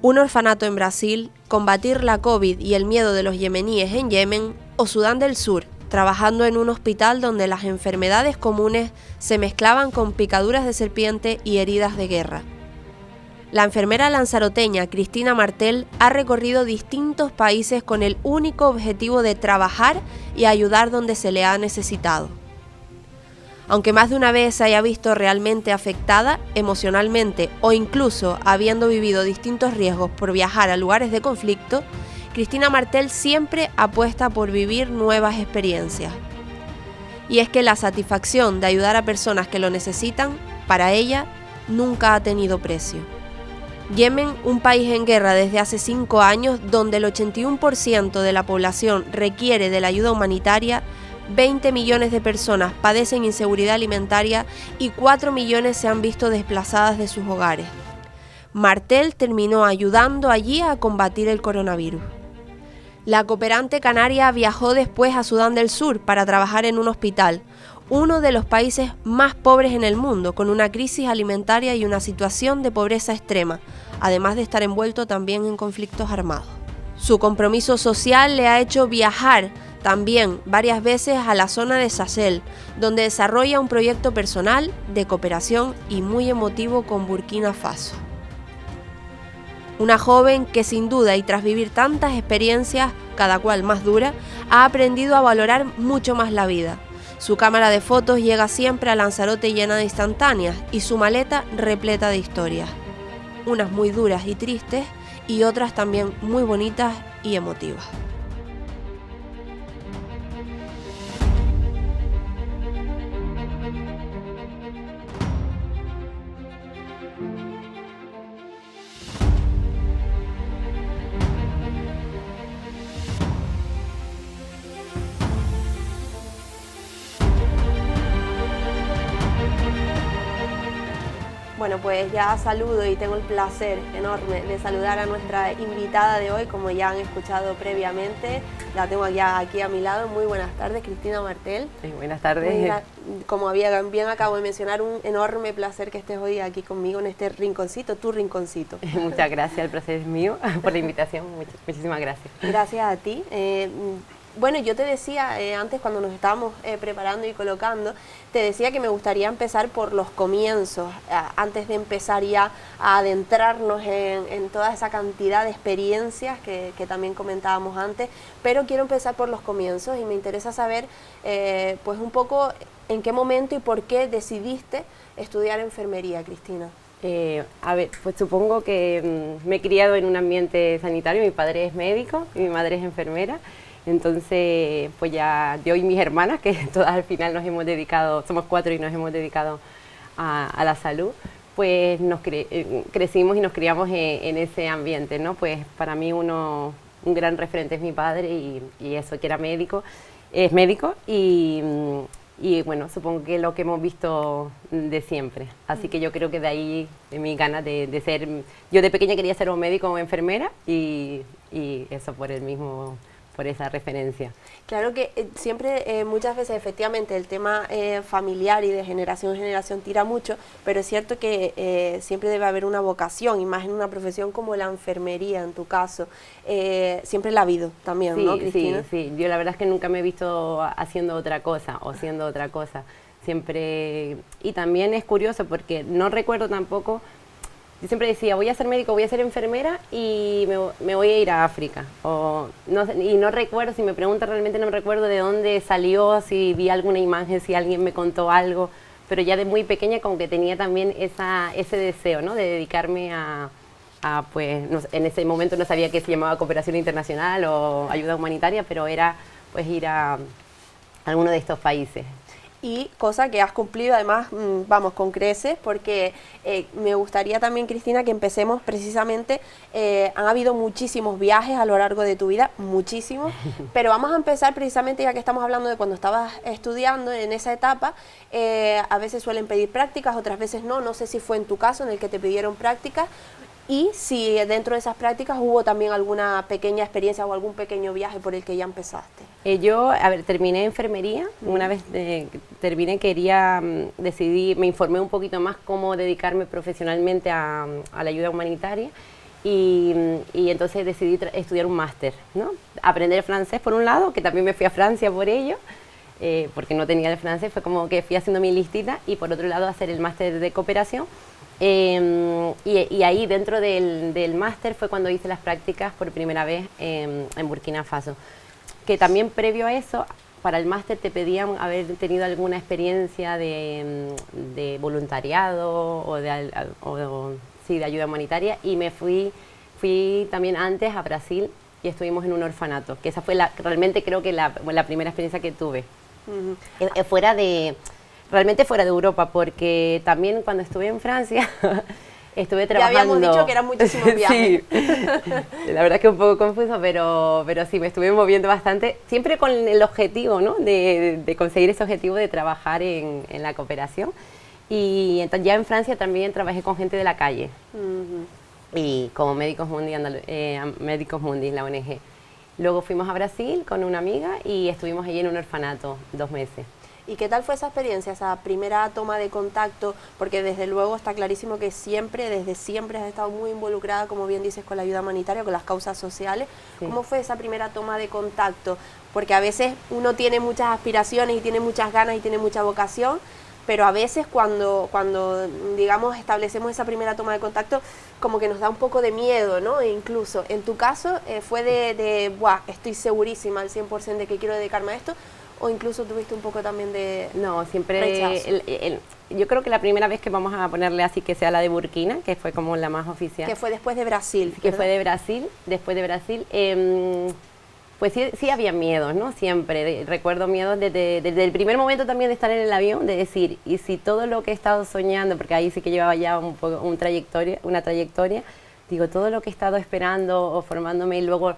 Un orfanato en Brasil, combatir la COVID y el miedo de los yemeníes en Yemen, o Sudán del Sur, trabajando en un hospital donde las enfermedades comunes se mezclaban con picaduras de serpiente y heridas de guerra. La enfermera lanzaroteña Cristina Martel ha recorrido distintos países con el único objetivo de trabajar y ayudar donde se le ha necesitado. Aunque más de una vez se haya visto realmente afectada emocionalmente o incluso habiendo vivido distintos riesgos por viajar a lugares de conflicto, Cristina Martel siempre apuesta por vivir nuevas experiencias. Y es que la satisfacción de ayudar a personas que lo necesitan, para ella, nunca ha tenido precio. Yemen, un país en guerra desde hace 5 años, donde el 81% de la población requiere de la ayuda humanitaria, 20 millones de personas padecen inseguridad alimentaria y 4 millones se han visto desplazadas de sus hogares. Martel terminó ayudando allí a combatir el coronavirus. La cooperante canaria viajó después a Sudán del Sur para trabajar en un hospital, uno de los países más pobres en el mundo, con una crisis alimentaria y una situación de pobreza extrema, además de estar envuelto también en conflictos armados. Su compromiso social le ha hecho viajar también varias veces a la zona de Sahel, donde desarrolla un proyecto personal de cooperación y muy emotivo con Burkina Faso. Una joven que sin duda y tras vivir tantas experiencias, cada cual más dura, ha aprendido a valorar mucho más la vida. Su cámara de fotos llega siempre a Lanzarote llena de instantáneas y su maleta repleta de historias. Unas muy duras y tristes y otras también muy bonitas y emotivas. Bueno, pues ya saludo y tengo el placer enorme de saludar a nuestra invitada de hoy, como ya han escuchado previamente. La tengo ya aquí a mi lado. Muy buenas tardes, Cristina Martel. Buenas tardes. Como bien acabo de mencionar, un enorme placer que estés hoy aquí conmigo en este rinconcito, tu rinconcito. Muchas gracias, el placer es mío por la invitación. Muchísimas gracias. Gracias a ti. Bueno, yo te decía antes cuando nos estábamos preparando y colocando, te decía que me gustaría empezar por los comienzos, antes de empezar ya a adentrarnos en toda esa cantidad de experiencias que también comentábamos antes, pero quiero empezar por los comienzos y me interesa saber pues un poco en qué momento y por qué decidiste estudiar enfermería, Cristina. A ver, pues supongo que me he criado en un ambiente sanitario, mi padre es médico y mi madre es enfermera. Entonces, pues ya yo y mis hermanas, que todas al final nos hemos dedicado, somos 4 y nos hemos dedicado a la salud, pues crecimos y nos criamos en ese ambiente, ¿no? Pues para mí un gran referente es mi padre y eso, que era médico, es médico y bueno, supongo que lo que hemos visto de siempre. Así que yo creo que de ahí mi ganas de ser, yo de pequeña quería ser o médico o enfermera y eso por esa referencia. Claro que siempre, muchas veces, efectivamente, el tema familiar y de generación en generación tira mucho, pero es cierto que siempre debe haber una vocación, y más en una profesión como la enfermería, en tu caso. Siempre la ha habido también, sí, ¿no, Cristina? Sí. Yo la verdad es que nunca me he visto haciendo otra cosa o siendo otra cosa. Siempre... Y también es curioso porque no recuerdo tampoco... Yo siempre decía, voy a ser médico, voy a ser enfermera y me voy a ir a África. Y no recuerdo, si me preguntan realmente no me recuerdo de dónde salió, si vi alguna imagen, si alguien me contó algo, pero ya de muy pequeña como que tenía también ese deseo, ¿no? De dedicarme pues, en ese momento no sabía que se llamaba cooperación internacional o ayuda humanitaria, pero era pues ir a alguno de estos países. Y cosa que has cumplido además, vamos, con creces, porque me gustaría también, Cristina, que empecemos precisamente, han habido muchísimos viajes a lo largo de tu vida, muchísimos, pero vamos a empezar precisamente, ya que estamos hablando de cuando estabas estudiando en esa etapa, a veces suelen pedir prácticas, otras veces no sé si fue en tu caso en el que te pidieron prácticas, Y si dentro de esas prácticas hubo también alguna pequeña experiencia o algún pequeño viaje por el que ya empezaste. Yo, a ver, terminé enfermería. Una vez terminé, decidí, me informé un poquito más cómo dedicarme profesionalmente a la ayuda humanitaria y entonces decidí estudiar un máster, ¿no? Aprender francés por un lado, que también me fui a Francia por ello, porque no tenía el francés, fue como que fui haciendo mi listita, y por otro lado hacer el máster de cooperación. Y ahí dentro del máster fue cuando hice las prácticas por primera vez en Burkina Faso, que también previo a eso, para el máster te pedían haber tenido alguna experiencia de voluntariado o de ayuda humanitaria, y me fui también antes a Brasil y estuvimos en un orfanato, que esa fue realmente creo que la primera experiencia que tuve. Realmente fuera de Europa, porque también cuando estuve en Francia estuve trabajando... Ya habíamos dicho que eran muchísimos viajes. Sí, la verdad es que un poco confuso, pero sí, me estuve moviendo bastante, siempre con el objetivo, ¿no? de conseguir ese objetivo de trabajar en la cooperación. Y entonces ya en Francia también trabajé con gente de la calle, y como Médicos Mundi, Médicos Mundi, la ONG. Luego fuimos a Brasil con una amiga y estuvimos allí en un orfanato 2 meses. ¿Y qué tal fue esa experiencia, esa primera toma de contacto? Porque desde luego está clarísimo que desde siempre has estado muy involucrada, como bien dices, con la ayuda humanitaria, con las causas sociales. Sí. ¿Cómo fue esa primera toma de contacto? Porque a veces uno tiene muchas aspiraciones y tiene muchas ganas y tiene mucha vocación, pero a veces cuando digamos, establecemos esa primera toma de contacto, como que nos da un poco de miedo, ¿no? E incluso, en tu caso, fue ¡buah! Estoy segurísima al 100% de que quiero dedicarme a esto, o incluso tuviste un poco también de No, siempre rechazo. Yo creo que la primera vez que vamos a ponerle así, que sea la de Burkina, que fue como la más oficial. Que fue después de Brasil, Que fue de Brasil, después de Brasil. Pues sí había miedos, ¿no? Siempre. Recuerdo miedos desde el primer momento también de estar en el avión, de decir, y si todo lo que he estado soñando, porque ahí sí que llevaba ya una trayectoria, digo, todo lo que he estado esperando o formándome y luego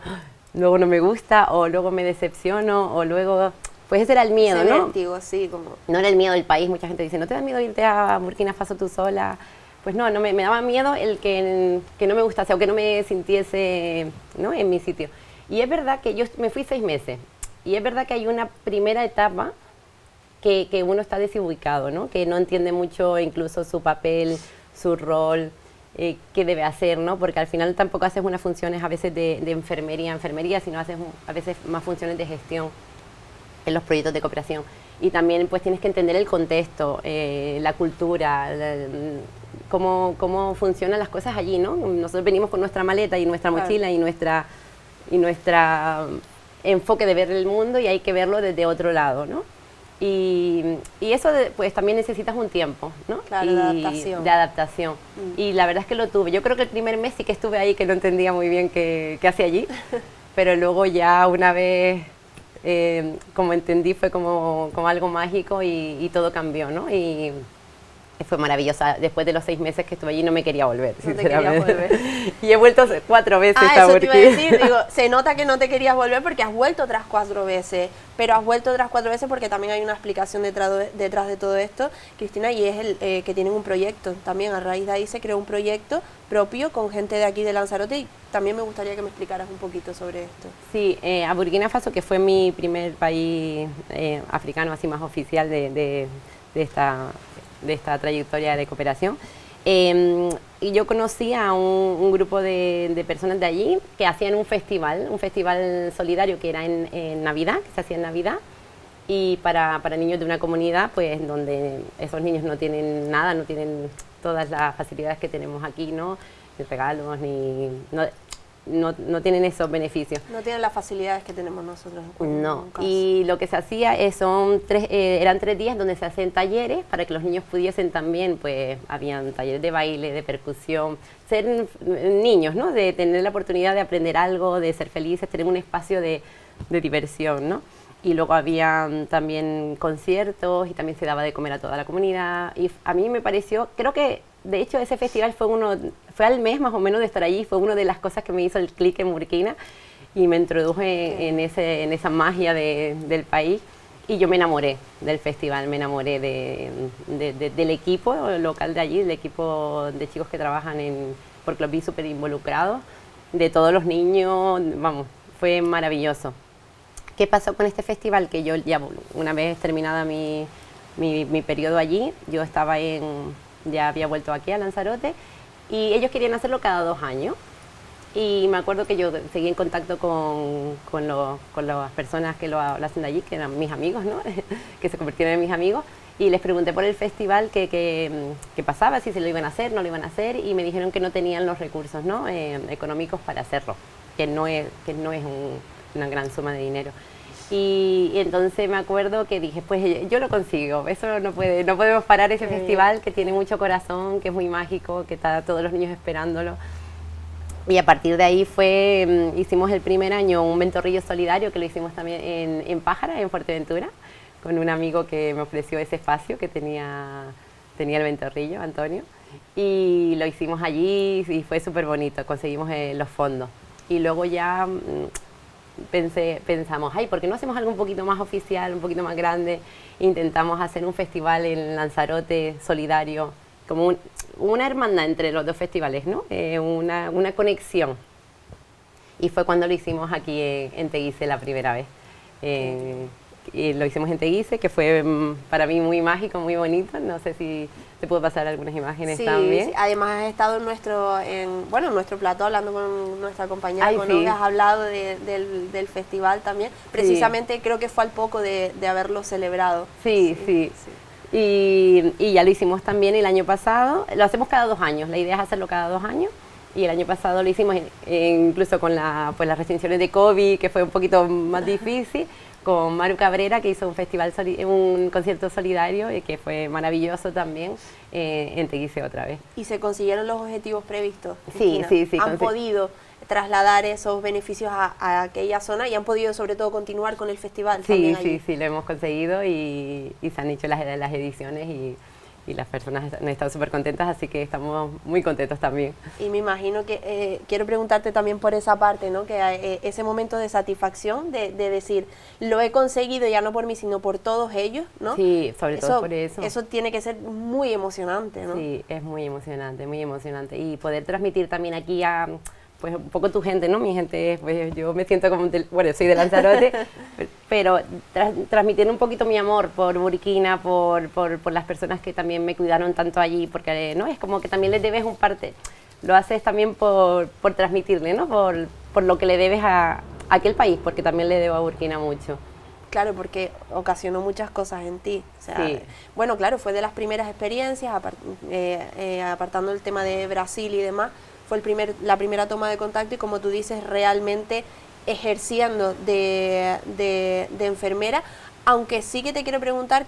no me gusta, o luego me decepciono, o luego... Pues ese era el miedo, ese ¿no? vértigo, sí, como... No era el miedo del país. Mucha gente dice, ¿no te da miedo irte a Burkina Faso tú sola? Pues no, me daba miedo el que no me gustase o que no me sintiese, ¿no?, en mi sitio. Y es verdad que yo me fui 6 meses. Y es verdad que hay una primera etapa que uno está desubicado, ¿no? Que no entiende mucho incluso su papel, su rol, qué debe hacer, ¿no? Porque al final tampoco haces unas funciones a veces de enfermería, sino haces a veces más funciones de gestión en los proyectos de cooperación. Y también pues tienes que entender el contexto, la cultura, cómo funcionan las cosas allí, ¿no? Nosotros venimos con nuestra maleta y nuestra mochila y nuestra enfoque de ver el mundo, y hay que verlo desde otro lado, ¿no? Y eso pues también necesitas un tiempo, ¿no? Claro, de adaptación. Y la verdad es que lo tuve. Yo creo que el primer mes sí que estuve ahí, que no entendía muy bien qué hacía allí, pero luego ya una vez... como entendí, fue como algo mágico y todo cambió, ¿no? Y fue maravillosa. Después de los 6 meses que estuve allí no me quería volver, sinceramente. Y he vuelto 4 veces a eso Burkina. te iba a decir, digo, se nota que no te querías volver porque has vuelto otras 4 veces, pero has vuelto otras 4 veces porque también hay una explicación detrás de todo esto, Cristina, y es que tienen un proyecto también. A raíz de ahí se creó un proyecto propio con gente de aquí de Lanzarote, y también me gustaría que me explicaras un poquito sobre esto. Sí, a Burkina Faso, que fue mi primer país africano así más oficial de esta trayectoria de cooperación. Y yo conocí a un grupo de personas de allí que hacían un festival solidario que era en Navidad, que se hacía en Navidad, y para niños de una comunidad pues donde esos niños no tienen nada, no tienen todas las facilidades que tenemos aquí, ¿no? Ni regalos, no tienen esos beneficios. No tienen las facilidades que tenemos nosotros. No, y lo que se hacía eran 3 días donde se hacen talleres para que los niños pudiesen también, pues habían talleres de baile, de percusión, ser niños, ¿no? De tener la oportunidad de aprender algo, de ser felices, tener un espacio de diversión, ¿no? Y luego había también conciertos y también se daba de comer a toda la comunidad. Y a mí me pareció, creo que de hecho ese festival fue al mes más o menos de estar allí, fue una de las cosas que me hizo el clic en Burkina y me introduje en esa magia del país, y yo me enamoré del festival, me enamoré del equipo local de allí, del equipo de chicos que trabajan en porque los vi súper involucrados, de todos los niños, vamos, fue maravilloso. ¿Qué pasó con este festival? Que yo ya una vez terminada mi periodo allí, yo estaba ya había vuelto aquí a Lanzarote y ellos querían hacerlo cada 2 años. Y me acuerdo que yo seguí en contacto con las personas que lo hacen de allí, que eran mis amigos, ¿no? Que se convirtieron en mis amigos, y les pregunté por el festival qué pasaba, si se lo iban a hacer, no lo iban a hacer, y me dijeron que no tenían los recursos, ¿no? Económicos para hacerlo, que no es una gran suma de dinero. Y entonces me acuerdo que dije, pues yo lo consigo, eso no podemos parar ese festival que tiene mucho corazón, que es muy mágico, que está todos los niños esperándolo. Y a partir de ahí hicimos el primer año un ventorrillo solidario que lo hicimos también en Pájara, en Fuerteventura, con un amigo que me ofreció ese espacio que tenía el ventorrillo, Antonio, y lo hicimos allí y fue súper bonito, conseguimos los fondos. Y luego ya pensamos, ay, ¿por qué no hacemos algo un poquito más oficial, un poquito más grande? Intentamos hacer un festival en Lanzarote solidario, como una hermandad entre los dos festivales, ¿no? Una conexión. Y fue cuando lo hicimos aquí en Teguise la primera vez. Y lo hicimos en Teguise, que fue para mí muy mágico, muy bonito. No sé si te puedo pasar algunas imágenes también. Sí, además has estado en nuestro plató hablando con nuestra compañera, sí. Has hablado del festival también. Precisamente creo que fue al poco de haberlo celebrado. Sí. Y ya lo hicimos también el año pasado, lo hacemos cada 2 años, la idea es hacerlo cada 2 años, y el año pasado lo hicimos incluso con las restricciones de COVID, que fue un poquito más difícil, con Maru Cabrera, que hizo un concierto solidario, que fue maravilloso también, en Teguise otra vez. ¿Y se consiguieron los objetivos previstos? Sí. ¿Han podido trasladar esos beneficios a aquella zona y han podido sobre todo continuar con el festival? Sí, lo hemos conseguido y se han hecho las ediciones y las personas han estado súper contentas, así que estamos muy contentos también. Y me imagino que, quiero preguntarte también por esa parte, ¿no? Que ese momento de satisfacción, de decir, lo he conseguido ya no por mí, sino por todos ellos, ¿no? Sí, sobre todo por eso. Eso tiene que ser muy emocionante, ¿no? Sí, es muy emocionante, muy emocionante. Y poder transmitir también aquí pues un poco tu gente, ¿no? Mi gente, pues yo me siento como, soy de Lanzarote, pero transmitir un poquito mi amor por Burkina, por las personas que también me cuidaron tanto allí, porque no es como que también le debes un parte, lo haces también por transmitirle, ¿no? Por lo que le debes a aquel país, porque también le debo a Burkina mucho. Claro, porque ocasionó muchas cosas en ti. O sea, sí. Bueno, claro, fue de las primeras experiencias, apartando el tema de Brasil y demás, fue la primera toma de contacto y, como tú dices, realmente ejerciendo de enfermera. Aunque sí que te quiero preguntar,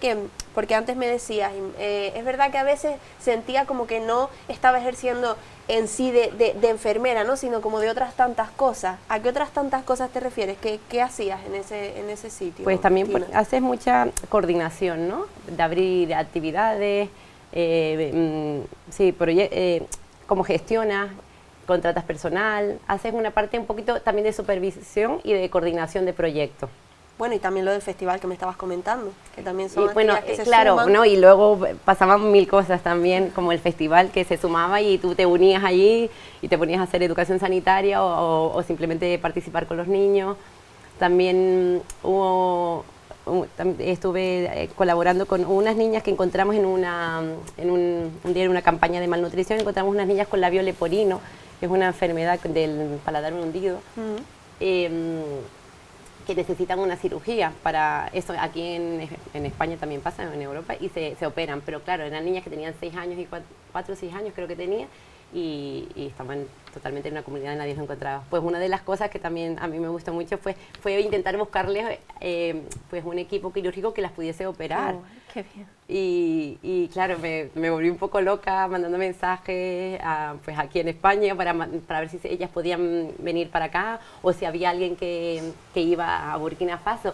porque antes me decías, es verdad que a veces sentía como que no estaba ejerciendo en sí de enfermera, ¿no? Sino como de otras tantas cosas. ¿A qué otras tantas cosas te refieres? ¿Qué hacías en ese sitio? Pues también haces mucha coordinación, ¿no? De abrir actividades, cómo gestionas, contratas personal, haces una parte un poquito también de supervisión y de coordinación de proyectos. Bueno, y también lo del festival que me estabas comentando, que también son actividades que se claro, suman. ¿no? Y luego pasaban 1000 cosas también, como el festival que se sumaba y tú te unías allí y te ponías a hacer educación sanitaria o simplemente participar con los niños. También estuve colaborando con unas niñas que encontramos un día en una campaña de malnutrición, encontramos unas niñas con labio leporino, que es una enfermedad del paladar hundido, que necesitan una cirugía para eso. Aquí en España también pasa, en Europa, y se operan, pero claro, eran niñas que tenían 6 años y 4 o 6 años creo que tenía, y estaban totalmente en una comunidad de nadie los encontraba. Pues una de las cosas que también a mí me gustó mucho fue intentar buscarles pues un equipo quirúrgico que las pudiese operar. Oh, qué bien. Y claro, me volví un poco loca mandando mensajes pues aquí en España para ver si ellas podían venir para acá o si había alguien que iba a Burkina Faso.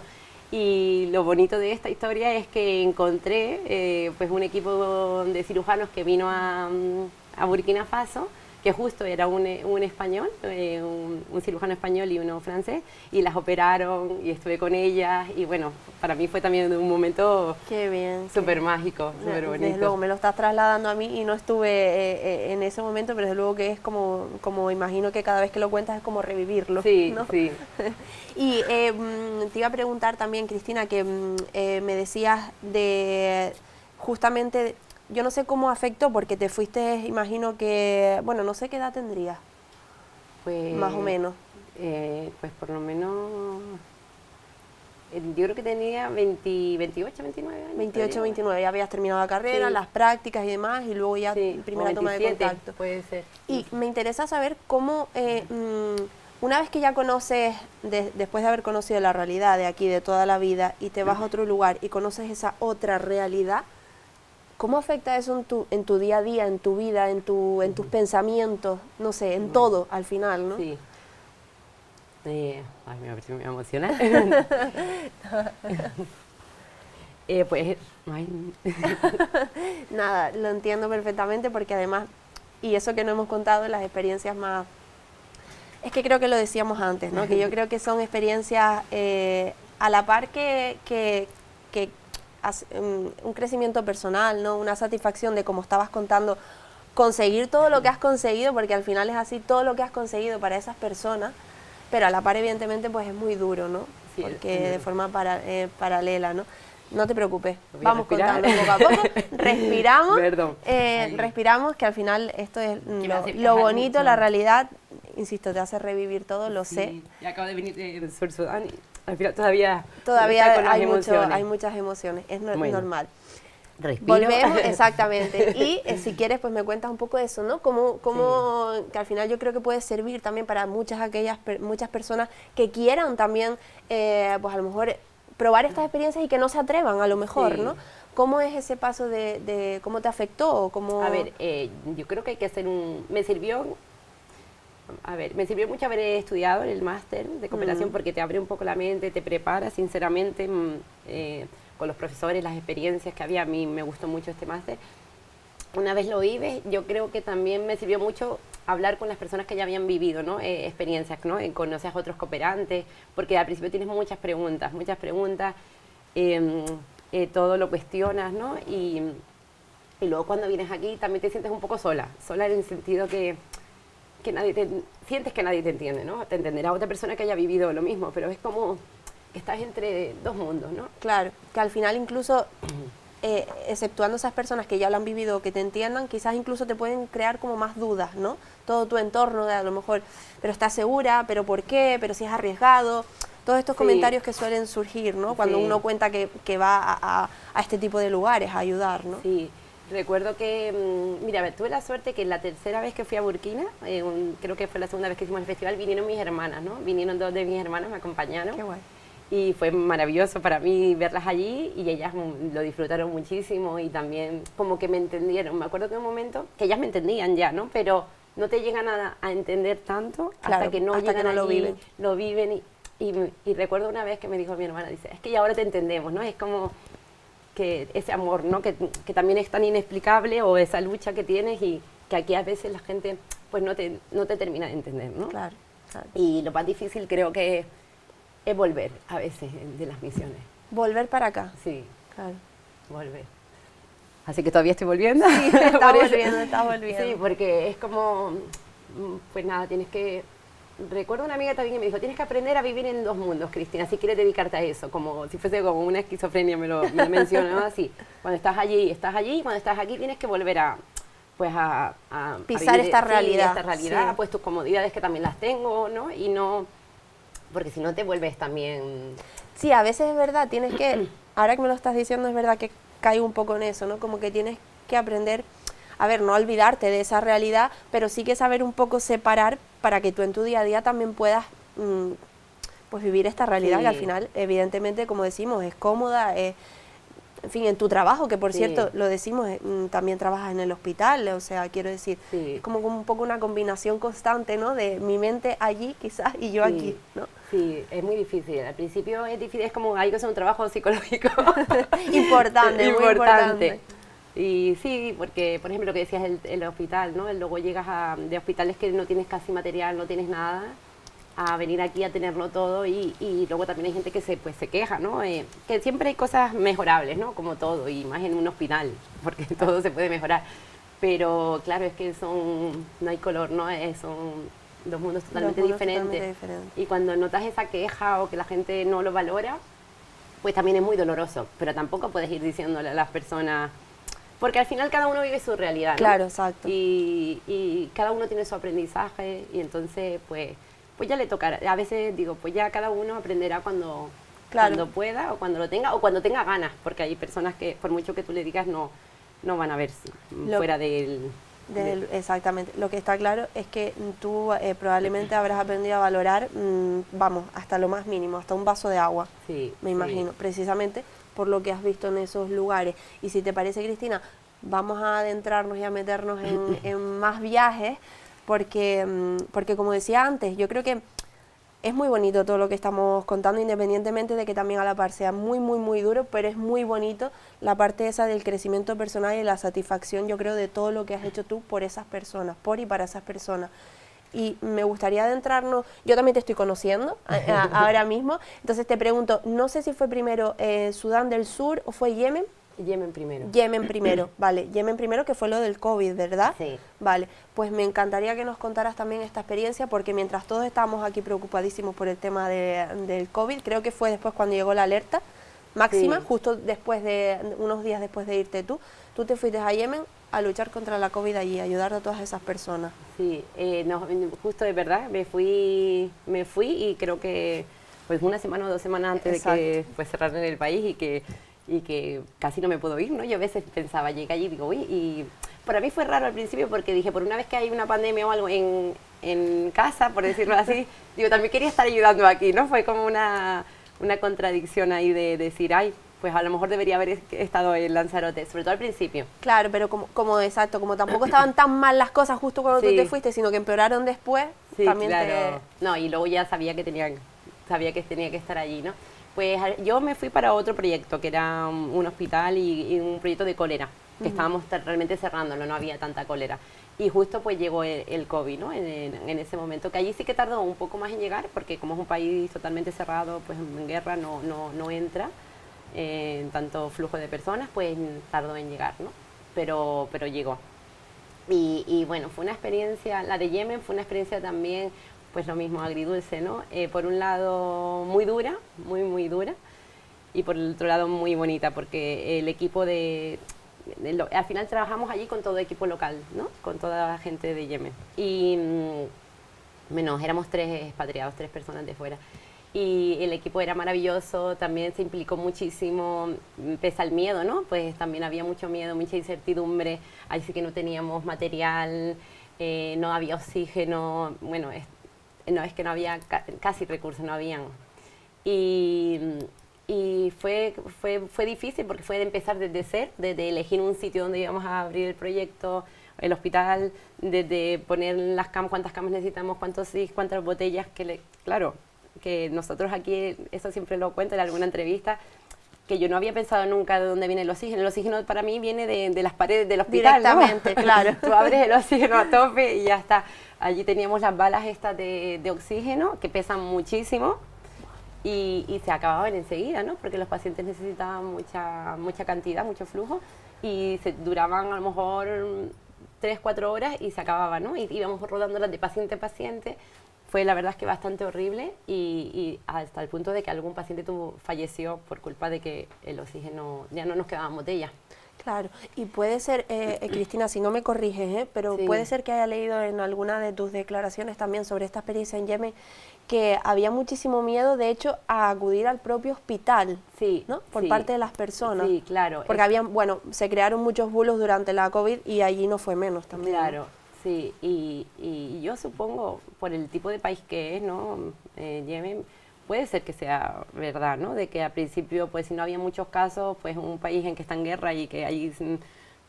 Y lo bonito de esta historia es que encontré pues un equipo de cirujanos que vino a Burkina Faso, que justo era un español, un cirujano español y uno francés, y las operaron y estuve con ellas y bueno, para mí fue también un momento súper mágico, súper bonito. Desde luego, me lo estás trasladando a mí y no estuve en ese momento, pero desde luego que es como imagino que cada vez que lo cuentas es como revivirlo. Sí, ¿no? sí. Y te iba a preguntar también, Cristina, que me decías de justamente... Yo no sé cómo afectó, porque te fuiste, imagino que, bueno, no sé qué edad tendrías, pues, más o menos. Pues por lo menos, yo creo que tenía 28, 29 años. 28, 29, ya habías terminado la carrera, las prácticas y demás, y luego ya primera toma de contacto. Puede ser. Y me interesa saber cómo, una vez que ya conoces, después de haber conocido la realidad de aquí, de toda la vida, y te vas a otro lugar y conoces esa otra realidad, ¿cómo afecta eso en tu día a día, en tu vida, en tus pensamientos, no sé, en todo al final, ¿no? Sí. Ay, me voy a emocionar. Pues, ay. Nada, lo entiendo perfectamente porque además, y eso que no hemos contado, las experiencias más... Es que creo que lo decíamos antes, ¿no? Que yo creo que son experiencias a la par que un crecimiento personal, ¿no? Una satisfacción de, como estabas contando, conseguir todo lo que has conseguido, porque al final es así, todo lo que has conseguido para esas personas, pero a la par evidentemente pues es muy duro, ¿no? Sí, porque de forma paralela, ¿no? No te preocupes, vamos respirar. contando poco a poco, respiramos, Perdón. respiramos, que al final esto es lo bonito, mucho. La realidad, insisto, te hace revivir todo, lo sé. Y acabo de venir de Sur Sudán y al final todavía hay muchas emociones, es normal. Respiro. Volvemos, exactamente. Y si quieres, pues me cuentas un poco de eso, ¿no? Que al final yo creo que puede servir también para muchas personas que quieran también, pues a lo mejor probar estas experiencias y que no se atrevan, a lo mejor, ¿no? ¿Cómo es ese paso de cómo te afectó? ¿Cómo... A ver, yo creo que hay que hacer me sirvió mucho haber estudiado el máster de cooperación porque te abre un poco la mente, te prepara, sinceramente, con los profesores, las experiencias que había. A mí me gustó mucho este máster. Una vez lo vives, yo creo que también me sirvió mucho hablar con las personas que ya habían vivido, ¿no? Experiencias, ¿no? Conoces a otros cooperantes, porque al principio tienes muchas preguntas, todo lo cuestionas, ¿no? Y luego cuando vienes aquí también te sientes un poco sola en el sentido que sientes que nadie te entiende, ¿no? Te entenderá otra persona que haya vivido lo mismo, pero es como que estás entre dos mundos, ¿no? Claro, que al final incluso, exceptuando esas personas que ya lo han vivido o que te entiendan, quizás incluso te pueden crear como más dudas, ¿no? Todo tu entorno, de a lo mejor, pero estás segura, pero ¿por qué? Pero si es arriesgado, todos estos comentarios que suelen surgir, ¿no? Cuando uno cuenta que va a este tipo de lugares a ayudar, ¿no? Sí. Recuerdo que, mira, tuve la suerte que la tercera vez que fui a Burkina, creo que fue la segunda vez que hicimos el festival, vinieron mis hermanas, ¿no? Vinieron dos de mis hermanas, me acompañaron. Qué guay. Y fue maravilloso para mí verlas allí y ellas lo disfrutaron muchísimo y también como que me entendieron. Me acuerdo que en un momento, que ellas me entendían ya, ¿no? Pero no te llegan a entender tanto hasta que no lo viven. Y recuerdo una vez que me dijo mi hermana, dice, es que ya ahora te entendemos, ¿no? Es como... que ese amor, ¿no? que también es tan inexplicable, o esa lucha que tienes y que aquí a veces la gente pues no te termina de entender, ¿no? Claro, claro. Y lo más difícil creo que es volver a veces de las misiones. ¿Volver para acá? Sí, claro. Volver. Así que todavía estoy volviendo. Sí, estás volviendo. Sí, porque es como, pues nada, tienes que... Recuerdo una amiga también que me dijo, tienes que aprender a vivir en dos mundos, Cristina, si quieres dedicarte a eso, como si fuese como una esquizofrenia, me lo mencionó así. Cuando estás allí, y cuando estás aquí tienes que volver a pisar vivir, esta realidad. Pues tus comodidades que también las tengo, ¿no? Y no, porque si no te vuelves también... Sí, a veces es verdad, tienes que, ahora que me lo estás diciendo, es verdad que caigo un poco en eso, ¿no? Como que tienes que aprender... A ver, no olvidarte de esa realidad, pero sí que saber un poco separar para que tú en tu día a día también puedas pues vivir esta realidad que al final, evidentemente, como decimos, es cómoda, en fin, en tu trabajo, que por cierto, lo decimos, también trabajas en el hospital, o sea, quiero decir, es como un poco una combinación constante, ¿no? De mi mente allí quizás y yo aquí, ¿no? Sí, es muy difícil. Al principio es difícil, es como hay que hacer un trabajo psicológico. Importante, muy importante. Y sí, porque, por ejemplo, lo que decías, el hospital, ¿no? Luego llegas de hospitales que no tienes casi material, no tienes nada, a venir aquí a tenerlo todo y luego también hay gente que pues, se queja, ¿no? Que siempre hay cosas mejorables, ¿no? Como todo, y más en un hospital, porque todo se puede mejorar. Pero claro, es que no hay color, ¿no? Son dos mundos totalmente diferentes. Y cuando notas esa queja o que la gente no lo valora, pues también es muy doloroso. Pero tampoco puedes ir diciéndole a las personas, porque al final cada uno vive su realidad, ¿no? Claro, exacto. Y cada uno tiene su aprendizaje y entonces pues ya le tocará. A veces digo, pues ya cada uno aprenderá cuando pueda o cuando lo tenga o cuando tenga ganas, porque hay personas que por mucho que tú le digas no van a ver fuera del... Exactamente. Lo que está claro es que tú probablemente habrás aprendido a valorar, vamos, hasta lo más mínimo, hasta un vaso de agua, sí, me imagino, precisamente por lo que has visto en esos lugares. Y si te parece, Cristina, vamos a adentrarnos y a meternos en más viajes, porque como decía antes, yo creo que es muy bonito todo lo que estamos contando, independientemente de que también a la par sea muy, muy, muy duro, pero es muy bonito la parte esa del crecimiento personal y la satisfacción, yo creo, de todo lo que has hecho tú por esas personas, por y para esas personas. Y me gustaría adentrarnos, yo también te estoy conociendo ahora mismo, entonces te pregunto, no sé si fue primero Sudán del Sur o fue Yemen. Yemen primero. Yemen primero, vale. Yemen primero, que fue lo del COVID, ¿verdad? Sí. Vale, pues me encantaría que nos contaras también esta experiencia, porque mientras todos estábamos aquí preocupadísimos por el tema del COVID, creo que fue después cuando llegó la alerta máxima, sí, justo unos días después de irte tú te fuiste a Yemen a luchar contra la COVID allí, a ayudar a todas esas personas. Sí, justo de verdad, me fui y creo que pues una semana o 2 semanas antes Exacto. de que pues cerraran el país y que casi no me puedo ir, ¿no? Yo a veces pensaba, llegué allí y digo, uy, y para mí fue raro al principio porque dije, por una vez que hay una pandemia o algo en casa, por decirlo así, digo, también quería estar ayudando aquí, ¿no? Fue como una contradicción ahí de decir, ay, pues a lo mejor debería haber estado en Lanzarote, sobre todo al principio. Claro, pero como tampoco estaban tan mal las cosas justo cuando sí. tú te fuiste, sino que empeoraron después, sí, también claro. No, y luego ya sabía que tenía que estar allí, ¿no? Pues yo me fui para otro proyecto, que era un hospital y un proyecto de cólera, que estábamos realmente cerrándolo, no había tanta cólera. Y justo pues llegó el COVID, ¿no? En ese momento, que allí sí que tardó un poco más en llegar, porque como es un país totalmente cerrado, pues en guerra no entra tanto flujo de personas, pues tardó en llegar, ¿no? Pero llegó. Y bueno, fue una experiencia, la de Yemen fue una experiencia también, pues lo mismo, agridulce, ¿no? Por un lado muy dura, muy dura, y por el otro lado muy bonita, porque el equipo al final trabajamos allí con todo equipo local, ¿no? Con toda la gente de Yemen. Y menos, éramos 3 expatriados, 3 personas de fuera. Y el equipo era maravilloso, también se implicó muchísimo, pese al miedo, ¿no? Pues también había mucho miedo, mucha incertidumbre, ahí sí que no teníamos material, no había oxígeno, bueno, es que no había casi recursos, no habían. Y fue difícil porque fue de empezar desde cero, desde elegir un sitio donde íbamos a abrir el proyecto, el hospital, desde poner las camas, cuántas camas necesitamos, cuántas botellas, claro, que nosotros aquí, eso siempre lo cuento en alguna entrevista, que yo no había pensado nunca de dónde viene el oxígeno. El oxígeno para mí viene de las paredes del hospital, directamente, ¿no? Claro. Tú abres el oxígeno a tope y ya está. Allí teníamos las balas estas de oxígeno, que pesan muchísimo, y se acababan enseguida, ¿no? Porque los pacientes necesitaban mucha cantidad, mucho flujo, y duraban a lo mejor 3-4 horas y se acababan, ¿no? Y íbamos rodándolas de paciente a paciente. Fue la verdad es que bastante horrible y hasta el punto de que algún paciente falleció por culpa de que el oxígeno, ya no nos quedaban botellas. Claro, y puede ser, Cristina, si no me corriges, pero sí. Puede ser que haya leído en alguna de tus declaraciones también sobre esta experiencia en Yemen, que había muchísimo miedo, de hecho, a acudir al propio hospital, sí, ¿no? Por sí. parte de las personas. Sí, claro. Porque se crearon muchos bulos durante la COVID y allí no fue menos también. Claro. ¿No? Sí, y yo supongo, por el tipo de país que es, ¿no? Yemen, puede ser que sea verdad, ¿no? De que al principio, pues si no había muchos casos, pues un país en que está en guerra y que ahí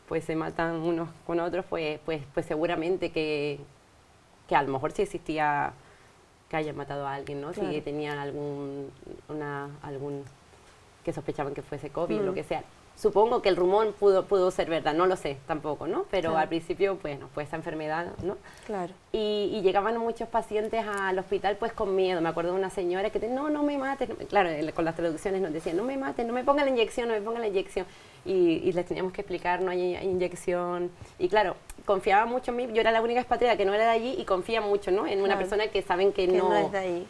pues se matan unos con otros, pues seguramente que a lo mejor sí existía que hayan matado a alguien, ¿no? Claro. Si tenían algún que sospechaban que fuese COVID, lo que sea. supongo que el rumor pudo ser verdad, no lo sé tampoco, ¿no? Pero claro. al principio, pues, no fue esa enfermedad, ¿no? Claro. Y llegaban muchos pacientes al hospital pues con miedo. Me acuerdo de una señora que no me mates. Claro, con las traducciones nos decían, no me mates, no me pongan la inyección, no me pongan la inyección. Y les teníamos que explicar, no hay inyección. Y claro, confiaba mucho en mí. Yo era la única expatriada que no era de allí y confía mucho, ¿no? En una persona que saben que no es de ahí.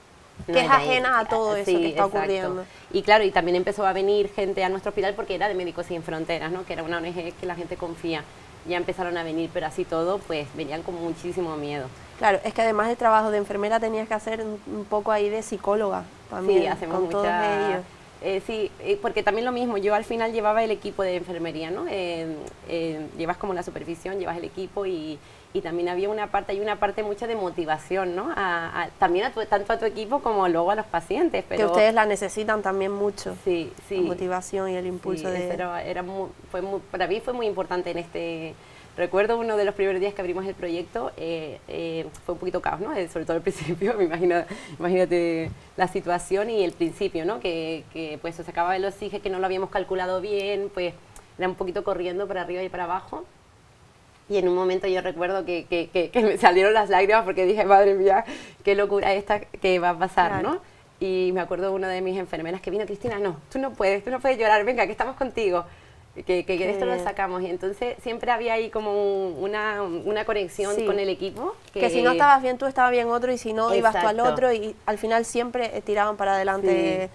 No que es es de ahí. ajena a todo eso que está exacto. ocurriendo. Y claro, y también empezó a venir gente a nuestro hospital porque era de Médicos Sin Fronteras, ¿no? Que era una ONG que la gente confía. Ya empezaron a venir, pero así todo, pues venían con muchísimo miedo. Claro, es que además del trabajo de enfermera tenías que hacer un poco ahí de psicóloga también. Sí, hacemos con todos ellos. Sí, porque también lo mismo, yo al final llevaba el equipo de enfermería, ¿no? Llevas como la supervisión, llevas el equipo y también había una parte mucha de motivación, ¿no? También tanto a tu equipo como luego a los pacientes. Pero que ustedes la necesitan también mucho. Sí. La motivación y el impulso de... Para mí fue muy importante en este... Recuerdo uno de los primeros días que abrimos el proyecto, fue un poquito caos, ¿no? Sobre todo al principio, imagínate la situación y el principio, ¿no? Que pues se acababa el oxígeno, que no lo habíamos calculado bien, pues era un poquito corriendo para arriba y para abajo. Y en un momento yo recuerdo que me salieron las lágrimas porque dije, madre mía, qué locura esta que va a pasar, claro. ¿No? Y me acuerdo de una de mis enfermeras que vino, Cristina, no, tú no puedes llorar, venga, que estamos contigo. Que esto lo sacamos, y entonces siempre había ahí como una conexión con el equipo. Que si no estabas bien tú, estaba bien otro, y si no, ibas tú al otro, y al final siempre tiraban para adelante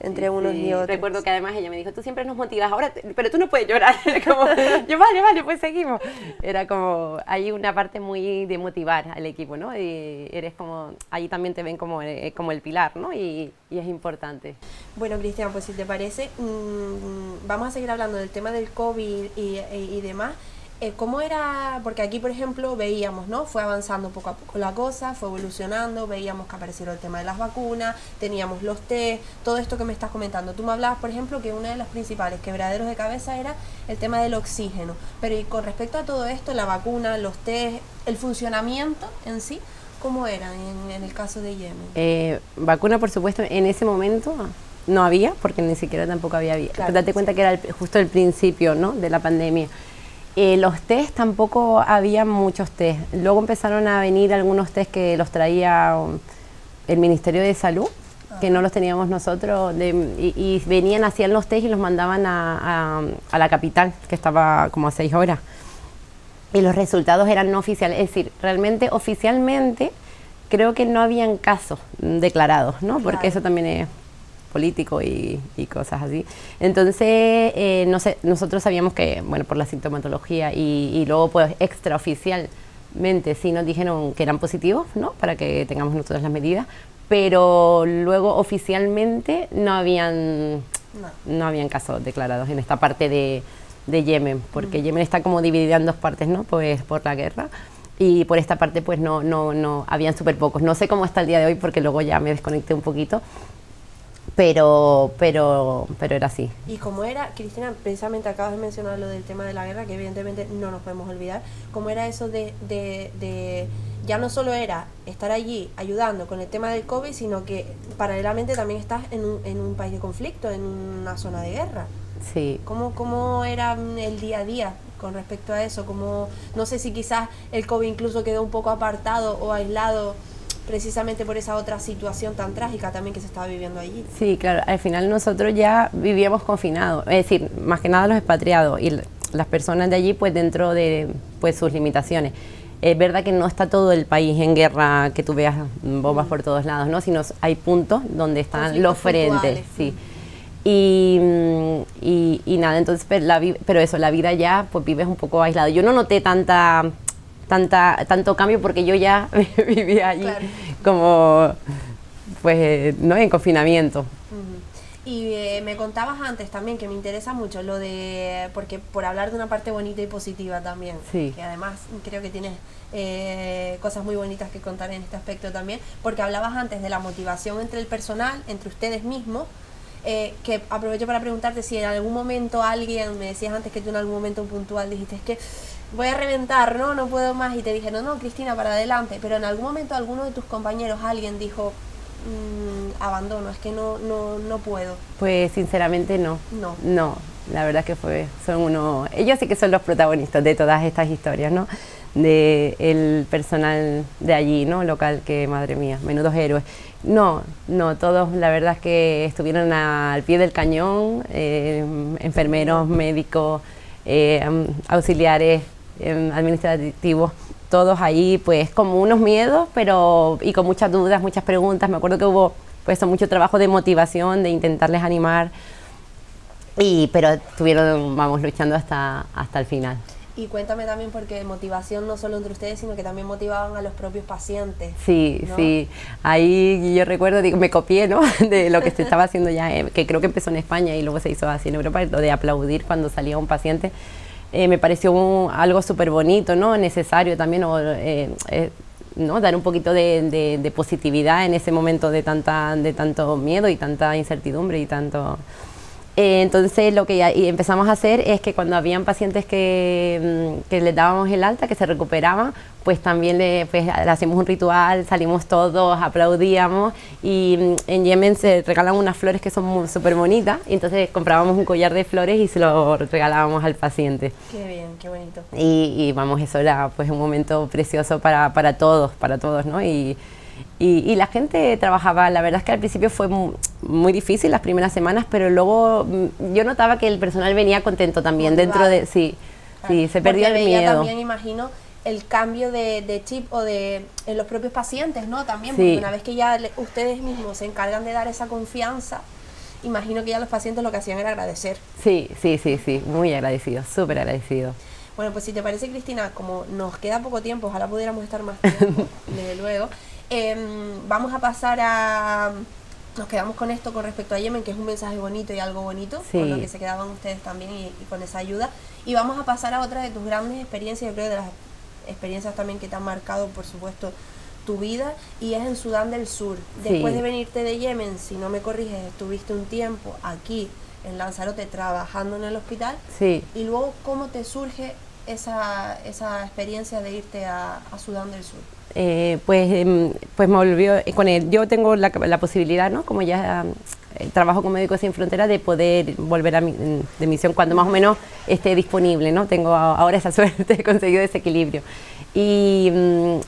entre unos y otros. Recuerdo que además ella me dijo, tú siempre nos motivas, ahora, pero tú no puedes llorar. Era como, yo, vale, pues seguimos. Era como, hay una parte muy de motivar al equipo, ¿no? Y eres como, ahí también te ven como el pilar, ¿no? Y es importante. Bueno, Cristian, pues si te parece, vamos a seguir hablando del tema del COVID y demás. ¿Cómo era? Porque aquí, por ejemplo, veíamos, ¿no? Fue avanzando poco a poco la cosa, fue evolucionando, veíamos que aparecieron el tema de las vacunas, teníamos los test, todo esto que me estás comentando. Tú me hablabas, por ejemplo, que uno de los principales quebraderos de cabeza era el tema del oxígeno. Pero y con respecto a todo esto, la vacuna, los test, el funcionamiento en sí, ¿cómo era en el caso de Yemen? Vacuna, por supuesto, en ese momento no había, porque ni siquiera tampoco había. Claro, date cuenta que era justo el principio, ¿no? De la pandemia. Los test tampoco había muchos test. Luego empezaron a venir algunos test que los traía el Ministerio de Salud, que no los teníamos nosotros, y venían, hacían los test y los mandaban a la capital, que estaba como a 6 horas. Y los resultados eran no oficiales, es decir, realmente oficialmente creo que no habían casos declarados, ¿no? Porque claro, eso también es político y cosas así. Entonces, no sé, nosotros sabíamos que, bueno, por la sintomatología y luego pues extraoficialmente sí nos dijeron que eran positivos, ¿no? Para que tengamos nosotros las medidas, pero luego oficialmente no habían casos declarados en esta parte de Yemen, porque Yemen está como dividida en dos partes, ¿no? Pues por la guerra. Y por esta parte pues no habían súper pocos. No sé cómo está el día de hoy porque luego ya me desconecté un poquito. Pero era así. Y como era, Cristina, precisamente acabas de mencionar lo del tema de la guerra, que evidentemente no nos podemos olvidar, ¿cómo era eso de ya no solo era estar allí ayudando con el tema del COVID, sino que paralelamente también estás en un país de conflicto, en una zona de guerra? Sí. ¿Cómo era el día a día con respecto a eso? No sé si quizás el COVID incluso quedó un poco apartado o aislado precisamente por esa otra situación tan trágica también que se estaba viviendo allí. Sí, claro, al final nosotros ya vivíamos confinados, es decir, más que nada los expatriados y las personas de allí pues dentro de pues sus limitaciones. Es verdad que no está todo el país en guerra, que tú veas bombas por todos lados, ¿no? Sino hay puntos donde están los frentes, sí. Y nada, entonces, pero eso, la vida ya pues vives un poco aislado. Yo no noté tanto cambio porque yo ya vivía allí, claro, como pues no en confinamiento. Y me contabas antes también, que me interesa mucho lo de, porque por hablar de una parte bonita y positiva también, sí, que además creo que tienes cosas muy bonitas que contar en este aspecto también, porque hablabas antes de la motivación entre el personal, entre ustedes mismos, que aprovecho para preguntarte si en algún momento alguien, me decías antes que tú en algún momento puntual dijiste, es que voy a reventar, no puedo más, y te dije, no, Cristina, para adelante, pero en algún momento alguno de tus compañeros, alguien dijo, abandono, es que no puedo. Pues sinceramente no. la verdad que son ellos sí que son los protagonistas de todas estas historias, ¿no? De el personal de allí, ¿no? Local, que madre mía, menudos héroes. No, todos la verdad es que estuvieron al pie del cañón, enfermeros, médicos, auxiliares, administrativos, todos ahí pues con unos miedos, y con muchas dudas, muchas preguntas. Me acuerdo que hubo pues mucho trabajo de motivación, de intentarles animar, pero estuvieron, vamos, luchando hasta el final. Y cuéntame también, porque motivación no solo entre ustedes, sino que también motivaban a los propios pacientes. Sí, ¿no? sí. Ahí yo recuerdo, me copié, ¿no? De lo que se estaba haciendo ya, que creo que empezó en España y luego se hizo así en Europa, lo de aplaudir cuando salía un paciente. Me pareció algo súper bonito, ¿no? Necesario también, ¿no? Dar un poquito de positividad en ese momento de tanto miedo y tanta incertidumbre y tanto... Entonces lo que empezamos a hacer es que cuando habían pacientes que les dábamos el alta, que se recuperaban, pues también le hacíamos un ritual, salimos todos, aplaudíamos, y en Yemen se regalan unas flores que son súper bonitas, y entonces comprábamos un collar de flores y se lo regalábamos al paciente. Qué bien, qué bonito. Y vamos, eso era pues un momento precioso para todos, ¿no? Y la gente trabajaba, la verdad es que al principio fue muy difícil las primeras semanas, pero luego yo notaba que el personal venía contento también, motivado. Dentro de... Sí, sí, se perdió el miedo. También imagino el cambio de chip en los propios pacientes, ¿no? También, sí. Porque una vez que ya ustedes mismos se encargan de dar esa confianza, imagino que ya los pacientes lo que hacían era agradecer. Sí, muy agradecidos, súper agradecidos. Bueno, pues si te parece, Cristina, como nos queda poco tiempo, ojalá pudiéramos estar más tiempo, desde luego. Vamos a pasar nos quedamos con esto con respecto a Yemen, que es un mensaje bonito y algo bonito, sí. Con lo que se quedaban ustedes también y con esa ayuda. Y vamos a pasar a otra de tus grandes experiencias, yo creo de las experiencias también que te han marcado, por supuesto, tu vida, y es en Sudán del Sur. Después sí. de venirte de Yemen, si no me corriges, estuviste un tiempo aquí en Lanzarote trabajando en el hospital. Sí. Y luego, ¿cómo te surge esa experiencia de irte a Sudán del Sur? Pues me volvió con él. Yo tengo la posibilidad, ¿no? Como ya trabajo con Médicos Sin Fronteras, de poder volver de misión cuando más o menos esté disponible, ¿no? Tengo ahora esa suerte, he conseguido ese equilibrio. Y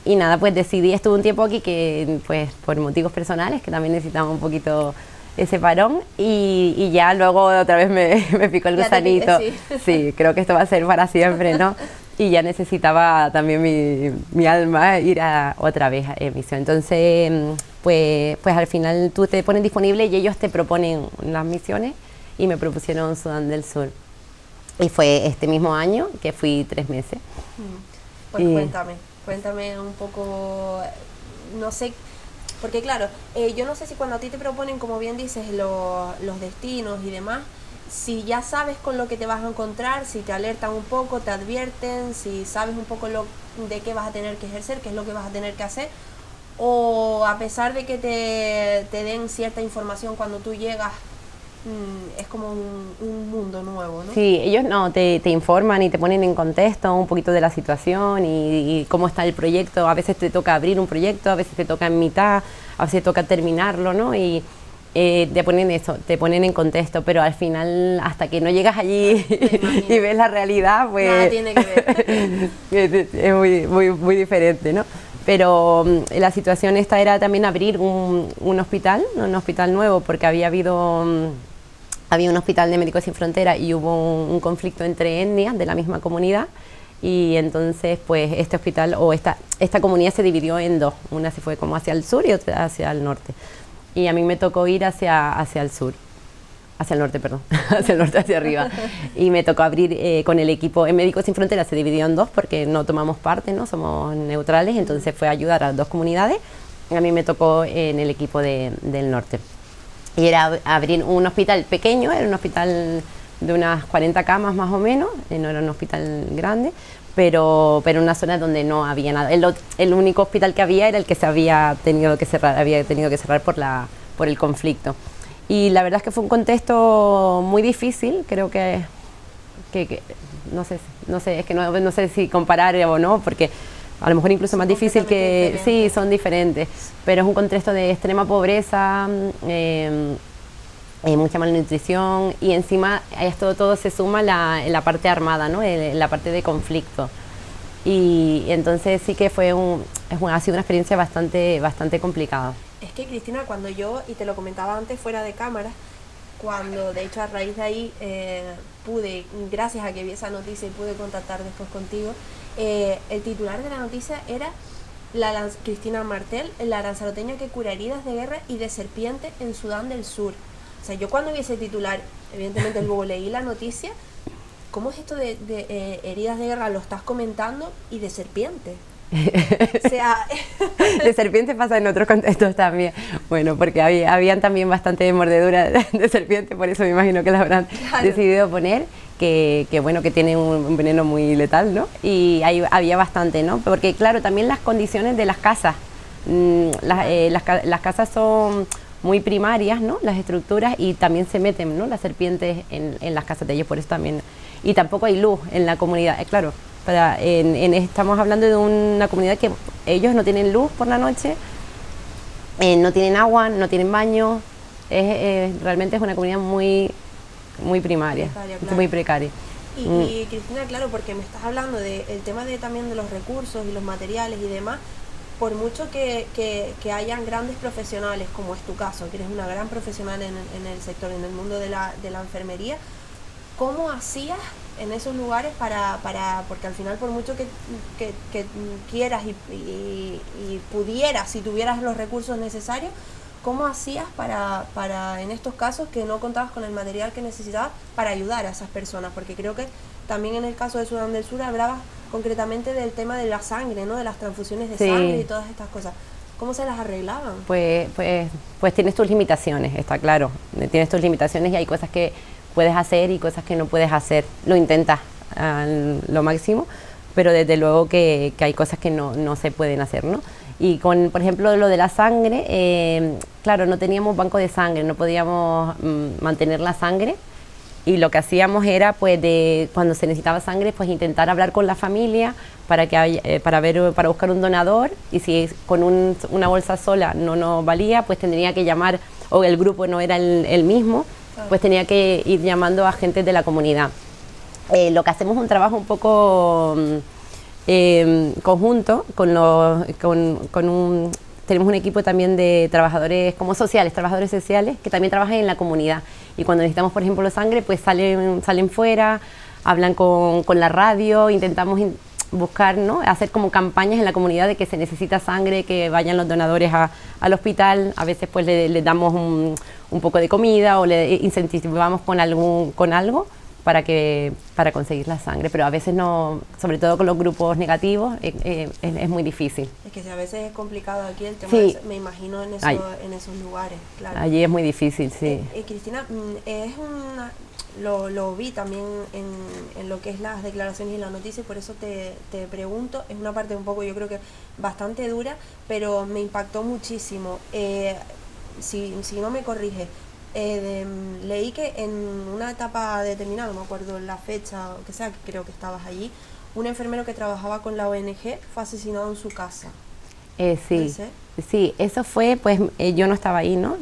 nada, pues decidí, estuve un tiempo aquí que, pues por motivos personales, que también necesitaba un poquito ese parón, y ya luego otra vez me picó el gusanito. Sí, creo que esto va a ser para siempre, ¿no? Y ya necesitaba también mi alma ir otra vez a misión. Entonces, pues al final tú te pones disponible y ellos te proponen las misiones, y me propusieron Sudán del Sur. Y fue este mismo año que fui 3 meses. Pues cuéntame un poco, no sé, porque claro, yo no sé si cuando a ti te proponen, como bien dices, los destinos y demás, si ya sabes con lo que te vas a encontrar, si te alertan un poco, te advierten, si sabes un poco de qué vas a tener que ejercer, qué es lo que vas a tener que hacer, o a pesar de que te den cierta información cuando tú llegas, es como un mundo nuevo, ¿no? Sí, ellos te informan y te ponen en contexto un poquito de la situación y cómo está el proyecto. A veces te toca abrir un proyecto, a veces te toca en mitad, a veces te toca terminarlo, ¿no? Y te ponen en contexto, pero al final, hasta que no llegas allí y ves la realidad, pues nada tiene que ver. Es muy diferente, ¿no? Pero la situación esta era también abrir un hospital nuevo, porque había un hospital de Médicos Sin Fronteras y hubo un conflicto entre etnias de la misma comunidad, y entonces pues este hospital o esta comunidad se dividió en dos, una se fue como hacia el sur y otra hacia el norte. Y a mí me tocó ir hacia el sur, hacia el norte, perdón, hacia el norte, hacia arriba. Y me tocó abrir con el equipo, en Médicos Sin Fronteras se dividió en dos porque no tomamos parte, ¿no? Somos neutrales, entonces fue ayudar a 2 comunidades. Y a mí me tocó en el equipo del norte. Y era abrir un hospital pequeño, era un hospital de unas 40 camas más o menos, no era un hospital grande, pero en una zona donde no había nada. El único hospital que había era el que se había tenido que cerrar por el conflicto. Y la verdad es que fue un contexto muy difícil, creo que no sé, es que no sé si comparar o no, porque a lo mejor incluso más difícil que... Sí, son diferentes, pero es un contexto de extrema pobreza, mucha malnutrición, y encima a esto todo se suma la parte armada, ¿no? La parte de conflicto. Y entonces sí que ha sido una experiencia bastante complicada. Es que, Cristina, cuando yo, y te lo comentaba antes fuera de cámara, cuando de hecho a raíz de ahí pude, gracias a que vi esa noticia y pude contactar después contigo, el titular de la noticia era Cristina Martel, la lanzaroteña que cura heridas de guerra y de serpiente en Sudán del Sur. O sea, yo cuando vi ese titular, evidentemente luego leí la noticia. ¿Cómo es esto de heridas de guerra? Lo estás comentando, y de serpiente. O sea, de serpiente pasa en otros contextos también. Bueno, porque habían también bastante mordedura de serpiente, por eso me imagino que la habrán decidido poner, que bueno, que tiene un veneno muy letal, ¿no? Y había bastante, ¿no? Porque claro, también las condiciones de las casas. Las casas son muy primarias, ¿no? Las estructuras, y también se meten, ¿no? Las serpientes en las casas de ellos, por eso también. Y tampoco hay luz en la comunidad, claro. Estamos hablando de una comunidad que ellos no tienen luz por la noche, no tienen agua, no tienen baño. Realmente es una comunidad muy primaria, claro. Muy precaria. Y Cristina, claro, porque me estás hablando del tema también de los recursos y los materiales y demás. Por mucho que hayan grandes profesionales, como es tu caso, que eres una gran profesional en el sector, en el mundo de la enfermería, ¿cómo hacías en esos lugares porque al final, por mucho que quieras y pudieras, si tuvieras los recursos necesarios, ¿cómo hacías para en estos casos que no contabas con el material que necesitabas para ayudar a esas personas? Porque creo que también en el caso de Sudán del Sur hablabas concretamente del tema de la sangre, ¿no? De las transfusiones de sangre y todas estas cosas. ¿Cómo se las arreglaban? Pues tienes tus limitaciones, está claro. Tienes tus limitaciones, y hay cosas que puedes hacer y cosas que no puedes hacer. Lo intentas lo máximo, pero desde luego que hay cosas que no se pueden hacer, ¿no? Y por ejemplo, lo de la sangre, claro, no teníamos banco de sangre, no podíamos mantener la sangre, y lo que hacíamos era, pues, cuando se necesitaba sangre, pues intentar hablar con la familia para buscar un donador, y si con una bolsa sola no nos valía, pues tendría que llamar, o el grupo no era el mismo, pues tenía que ir llamando a gente de la comunidad. Lo que hacemos es un trabajo un poco conjunto tenemos un equipo también de trabajadores trabajadores sociales, que también trabajan en la comunidad, y cuando necesitamos, por ejemplo, sangre, pues salen fuera, hablan con la radio, intentamos buscar, ¿no? Hacer como campañas en la comunidad de que se necesita sangre, que vayan los donadores al hospital. A veces pues le damos un poco de comida, o le incentivamos con algo para conseguir la sangre, pero a veces no, sobre todo con los grupos negativos, es muy difícil. Es que a veces es complicado aquí el tema, me imagino en esos lugares, claro. Allí es muy difícil, sí. Cristina, lo vi también en lo que es las declaraciones y la noticia, y por eso te pregunto. Es una parte un poco, yo creo que bastante dura, pero me impactó muchísimo. Si no me corrige, leí que en una etapa determinada, no me acuerdo la fecha o que sea, creo que estabas allí, un enfermero que trabajaba con la ONG fue asesinado en su casa. Sí, eso fue, pues yo no estaba ahí, ¿no?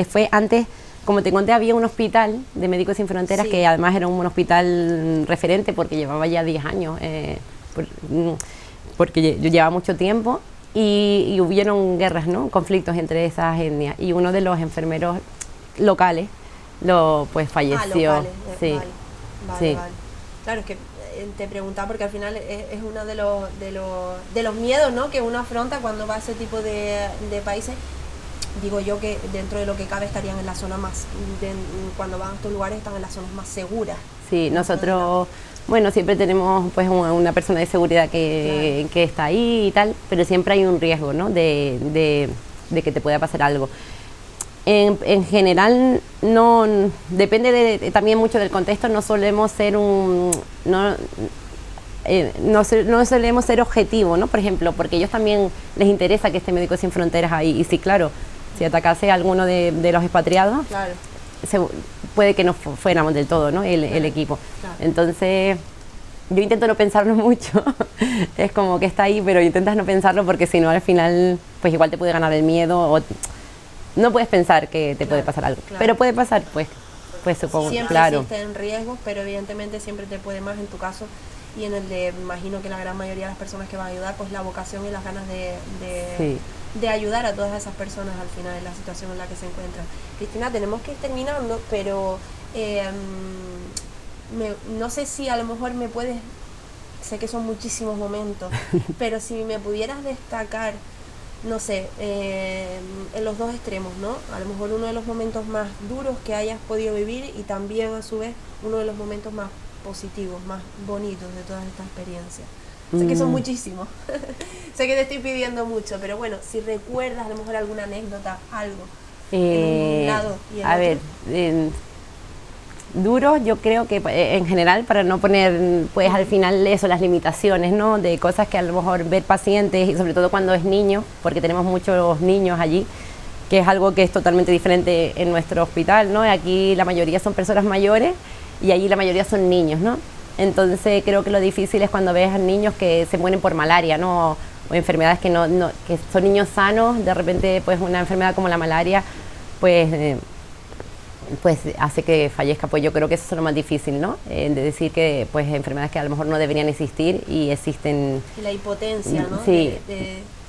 Fue antes. Como te conté, había un hospital de Médicos Sin Fronteras, que además era un hospital referente, porque llevaba ya 10 años, porque yo llevaba mucho tiempo, y hubieron guerras, ¿no? Conflictos entre esas etnias, y uno de los enfermeros locales pues falleció. Vale. Claro, es que te preguntaba porque al final es uno de los miedos, ¿no?, que uno afronta cuando va a ese tipo de países. Digo yo que dentro de lo que cabe estarían en la zona más, cuando van a estos lugares están en las zonas más seguras. Sí, nosotros, bueno, siempre tenemos pues una persona de seguridad que está ahí y tal, pero siempre hay un riesgo, ¿no?, de que te pueda pasar algo. En general, no depende también mucho del contexto. No solemos ser no solemos ser objetivo, ¿no? Por ejemplo, porque a ellos también les interesa que esté Médicos Sin Fronteras ahí, y sí, claro, si atacase a alguno de los expatriados, claro, puede que no fuéramos del todo, ¿no?, el equipo. Claro. Entonces, yo intento no pensarlo mucho. Es como que está ahí, pero intentas no pensarlo, porque si no, al final, pues igual te puede ganar el miedo, no puedes pensar que te puede Claro, pasar algo, claro. pero puede pasar, pues supongo, Siempre claro. existen riesgos, pero evidentemente siempre te puede más en tu caso y en el de, imagino que la gran mayoría de las personas que van a ayudar, pues la vocación y las ganas Sí. de ayudar a todas esas personas al final en la situación en la que se encuentran. Cristina, tenemos que ir terminando, pero no sé si a lo mejor me puedes, sé que son muchísimos momentos, pero si me pudieras destacar, no sé, en los dos extremos, ¿no? A lo mejor uno de los momentos más duros que hayas podido vivir y también a su vez uno de los momentos más positivos, más bonitos de toda esta experiencia. Sé que son muchísimos, sé que te estoy pidiendo mucho, pero bueno, si recuerdas a lo mejor alguna anécdota, algo, en un lado y en a otro. ver, duro, yo creo que en general, para no poner pues al final eso, las limitaciones, ¿no? De cosas que a lo mejor ver pacientes, y sobre todo cuando es niño, porque tenemos muchos niños allí, que es algo que es totalmente diferente en nuestro hospital, ¿no? Aquí la mayoría son personas mayores y allí la mayoría son niños, ¿no? Entonces creo que lo difícil es cuando ves a niños que se mueren por malaria, ¿no? O enfermedades que que son niños sanos, de repente pues una enfermedad como la malaria, pues hace que fallezca. Pues yo creo que eso es lo más difícil, ¿no? De decir que pues enfermedades que a lo mejor no deberían existir y existen. Y la impotencia, ¿no? Sí.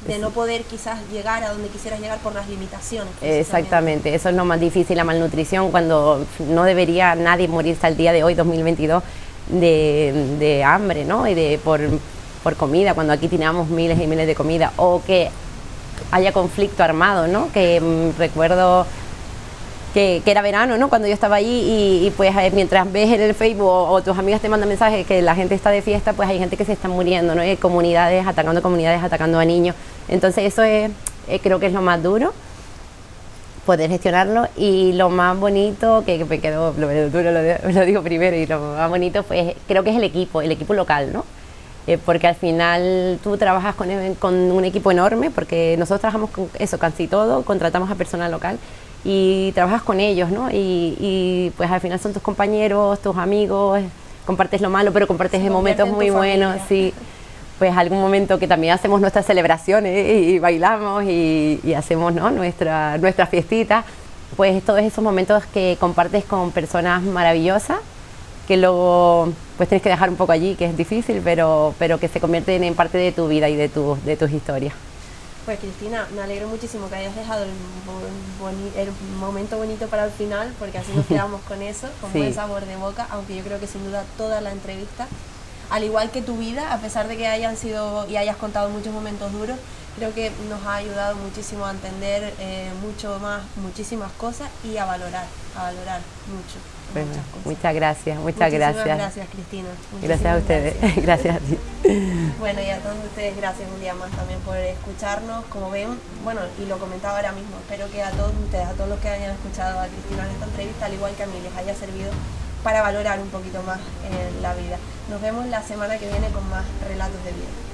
De no poder quizás llegar a donde quisieras llegar por las limitaciones. Exactamente, eso es lo más difícil, la malnutrición, cuando no debería nadie morir hasta el día de hoy, 2022, de hambre, ¿no? Y por comida, cuando aquí tiramos miles y miles de comida, o que haya conflicto armado, ¿no? Que recuerdo que era verano, ¿no? Cuando yo estaba allí y pues mientras ves en el Facebook o tus amigas te mandan mensajes que la gente está de fiesta, pues hay gente que se está muriendo, ¿no? Hay comunidades, atacando a niños. Entonces eso creo que es lo más duro, poder gestionarlo, y lo más bonito, que me quedó, lo duro lo digo primero, y lo más bonito pues creo que es el equipo local, ¿no? Porque al final tú trabajas con un equipo enorme, porque nosotros trabajamos con eso, casi todo, contratamos a personal local y trabajas con ellos, ¿no? Y pues al final son tus compañeros, tus amigos, compartes lo malo, pero compartes momentos muy buenos, sí. Pues algún momento que también hacemos nuestras celebraciones y bailamos y hacemos, ¿no? nuestra fiestita, pues todos esos momentos que compartes con personas maravillosas, que luego pues tienes que dejar un poco allí, que es difícil, pero que se convierten en parte de tu vida y de tus historias. Pues Cristina, me alegro muchísimo que hayas dejado el momento bonito para el final, porque así nos quedamos con eso, con Sí. buen sabor de boca, aunque yo creo que sin duda toda la entrevista, al igual que tu vida, a pesar de que hayan sido y hayas contado muchos momentos duros, creo que nos ha ayudado muchísimo a entender muchísimas cosas y a valorar mucho. Bueno, muchas cosas. muchas gracias. Muchísimas gracias, Cristina. Gracias a ustedes, gracias a ti. Bueno, y a todos ustedes, gracias un día más también por escucharnos. Como ven, bueno, y lo comentaba ahora mismo, espero que a todos ustedes, a todos los que hayan escuchado a Cristina en esta entrevista, al igual que a mí, les haya servido para valorar un poquito más la vida. Nos vemos la semana que viene con más relatos de vida.